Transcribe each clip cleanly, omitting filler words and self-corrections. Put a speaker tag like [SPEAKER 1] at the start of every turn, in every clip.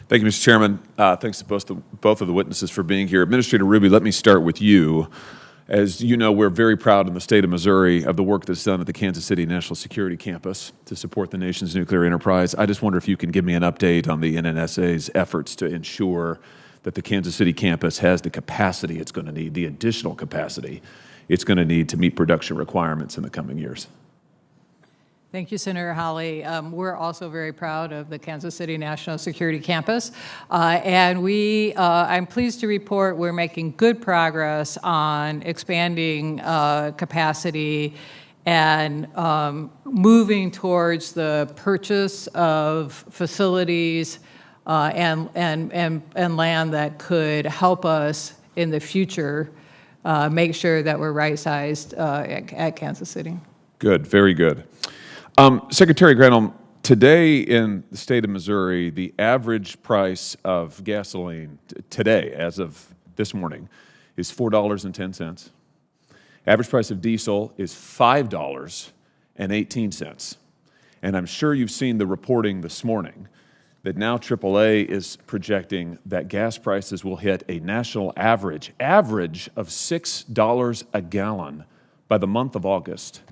[SPEAKER 1] Thank you, Mr. Chairman. Thanks to both of the witnesses for being here. Administrator Ruby, let me start with you. As you know, we're very proud in the state of Missouri of the work that's done at the Kansas City National Security Campus to support the nation's nuclear enterprise. I just wonder if you can give me an update on the NNSA's efforts to ensure that the Kansas City campus has the capacity it's going to need, the additional capacity it's going to need to meet production requirements in the coming years.
[SPEAKER 2] Thank you, Senator Hawley. We're also very proud of the Kansas City National Security Campus. I'm pleased to report we're making good progress on expanding capacity and moving towards the purchase of facilities and land that could help us in the future make sure that we're right-sized at Kansas City.
[SPEAKER 1] Good, very good. Secretary Granholm, today in the state of Missouri, the average price of gasoline today, as of this morning, is $4.10. Average price of diesel is $5.18. And I'm sure you've seen the reporting this morning that now AAA is projecting that gas prices will hit a national average of $6 a gallon by the month of August.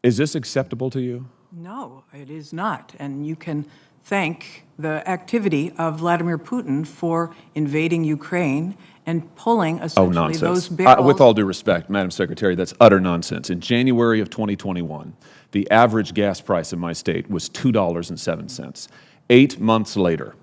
[SPEAKER 1] Is this acceptable to you?
[SPEAKER 3] No, it is not. And you can thank the activity of Vladimir Putin for invading Ukraine and pulling essentially those barrels.
[SPEAKER 1] With all due respect, Madam Secretary, that's utter nonsense. In January of 2021, the average gas price in my state was $2.07. 8 months later,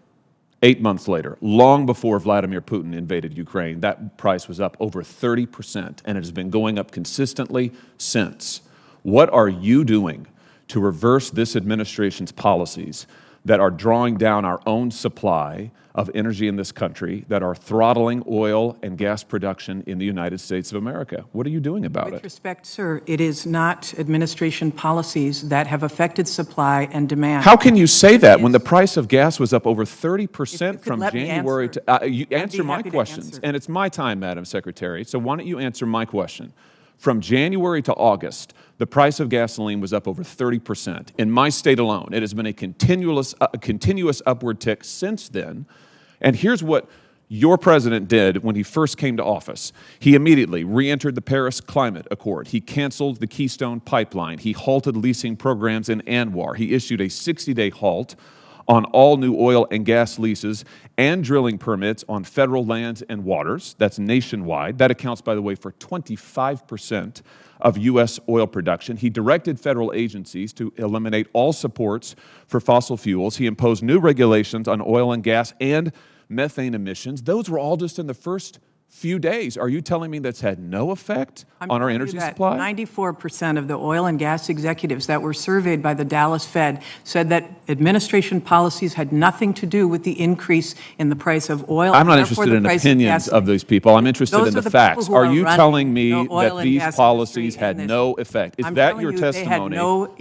[SPEAKER 1] long before Vladimir Putin invaded Ukraine, that price was up over 30%, and it has been going up consistently since. What are you doing to reverse this administration's policies that are drawing down our own supply of energy in this country, that are throttling oil and gas production in the United States of America? What are you doing about it?
[SPEAKER 3] With respect, sir, it is not administration policies that have affected supply and demand.
[SPEAKER 1] How can you say that when the price of gas was up over 30% from January to... you answer my questions, and it's my time, Madam Secretary, so why don't you answer my question? From January to August, the price of gasoline was up over 30%. In my state alone, it has been a continuous upward tick since then. And here's what your president did when he first came to office. He immediately re-entered the Paris Climate Accord. He canceled the Keystone Pipeline. He halted leasing programs in ANWR. He issued a 60-day halt on all new oil and gas leases and drilling permits on federal lands and waters. That's nationwide. That accounts, by the way, for 25% of U.S. oil production. He directed federal agencies to eliminate all supports for fossil fuels. He imposed new regulations on oil and gas and methane emissions. Those were all just in the first few days. Are you telling me that's had no effect on our energy supply?
[SPEAKER 3] 94% of the oil and gas executives that were surveyed by the Dallas Fed said that administration policies had nothing to do with the increase in the price of oil.
[SPEAKER 1] I'm not interested in opinions of these people. I'm interested in the facts. Are you telling me that these policies had no effect? Is that your testimony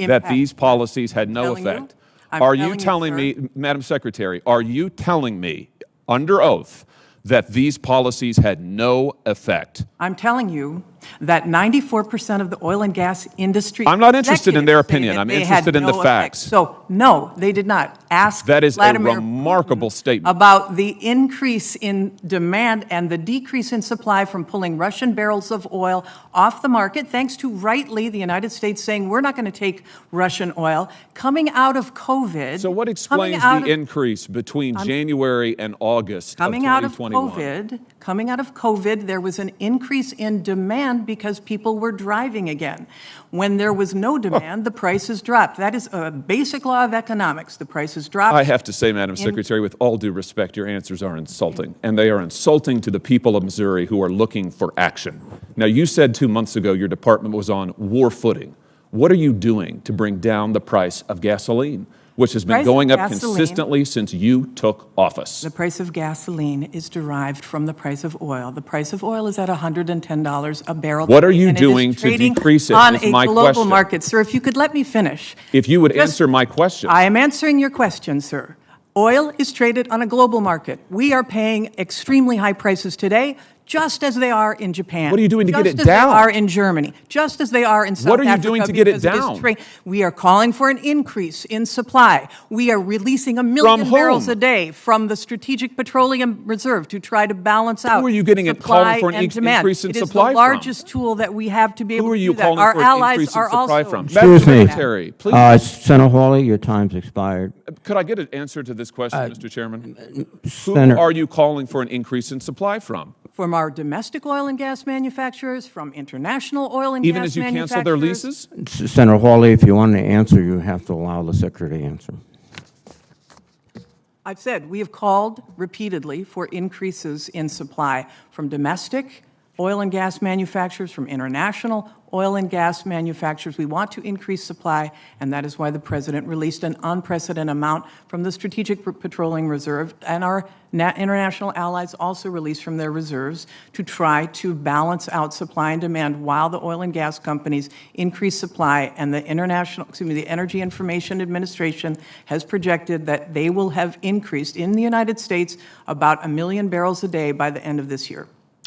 [SPEAKER 1] that these policies had no effect? Are you telling me, Madam Secretary, are you telling me under oath that these policies had no effect?
[SPEAKER 3] I'm telling you that 94% of the oil and gas industry...
[SPEAKER 1] I'm not interested in their opinion. I'm interested in the facts.
[SPEAKER 3] So, no, they did not. Ask
[SPEAKER 1] that is
[SPEAKER 3] Vladimir
[SPEAKER 1] a remarkable statement
[SPEAKER 3] about the increase in demand and the decrease in supply from pulling Russian barrels of oil off the market, thanks to rightly the United States saying we're not going to take Russian oil. Coming out of COVID...
[SPEAKER 1] So what explains the increase between January and August of 2021?
[SPEAKER 3] Coming out of COVID, there was an increase in demand because people were driving again. When there was no demand, the prices dropped. That is a basic law of economics. The prices dropped.
[SPEAKER 1] I have to say, Madam Secretary, with all due respect, your answers are insulting, and they are insulting to the people of Missouri who are looking for action. Now, you said 2 months ago your department was on war footing. What are you doing to bring down the price of gasoline, which has been going up consistently since you took office?
[SPEAKER 3] The price of gasoline is derived from the price of oil. The price of oil is at $110 a barrel.
[SPEAKER 1] What are you doing to decrease it?
[SPEAKER 3] On a global market, sir. If you could let me finish.
[SPEAKER 1] If you would answer my question.
[SPEAKER 3] I am answering your question, sir. Oil is traded on a global market. We are paying extremely high prices today. just as they are in Japan.
[SPEAKER 1] What are you doing to get it
[SPEAKER 3] Just as
[SPEAKER 1] down?
[SPEAKER 3] they are in Germany, just as they are in South Africa.
[SPEAKER 1] What are you doing to get it
[SPEAKER 3] because
[SPEAKER 1] down?
[SPEAKER 3] We are calling for an increase in supply. We are releasing 1 million
[SPEAKER 1] From
[SPEAKER 3] barrels
[SPEAKER 1] whom?
[SPEAKER 3] a day from the Strategic Petroleum Reserve to try to balance out
[SPEAKER 1] Who are you getting it calling for an increase in supply from?
[SPEAKER 3] It is the largest tool that we have to be able
[SPEAKER 1] Who are
[SPEAKER 3] to
[SPEAKER 1] you
[SPEAKER 3] do that.
[SPEAKER 1] calling
[SPEAKER 3] Our
[SPEAKER 1] for an
[SPEAKER 3] allies
[SPEAKER 1] increase in
[SPEAKER 3] are
[SPEAKER 1] supply
[SPEAKER 3] also
[SPEAKER 1] from?
[SPEAKER 4] Excuse
[SPEAKER 1] Madam
[SPEAKER 4] me.
[SPEAKER 1] Secretary, please.
[SPEAKER 4] Senator Hawley, your time's expired.
[SPEAKER 1] Could I get an answer to this question, Mr. Chairman? Who
[SPEAKER 4] Senator-
[SPEAKER 1] are you calling for an increase in supply from?
[SPEAKER 3] from our domestic oil and gas manufacturers, from international oil and
[SPEAKER 1] Even
[SPEAKER 3] gas
[SPEAKER 1] as you
[SPEAKER 3] manufacturers.
[SPEAKER 1] cancel their leases?
[SPEAKER 4] Senator Hawley, if you want to answer, you have to allow the Secretary to answer.
[SPEAKER 3] I've said we have called repeatedly for increases in supply from domestic oil and gas manufacturers, from international oil and gas manufacturers. We want to increase supply, and that is why the President released an unprecedented amount from the Strategic Petroleum Reserve, and our international allies also released from their reserves to try to balance out supply and demand while the oil and gas companies increase supply. And the the Energy Information Administration has projected that they will have increased in the United States about 1 million barrels a day by the end of this year.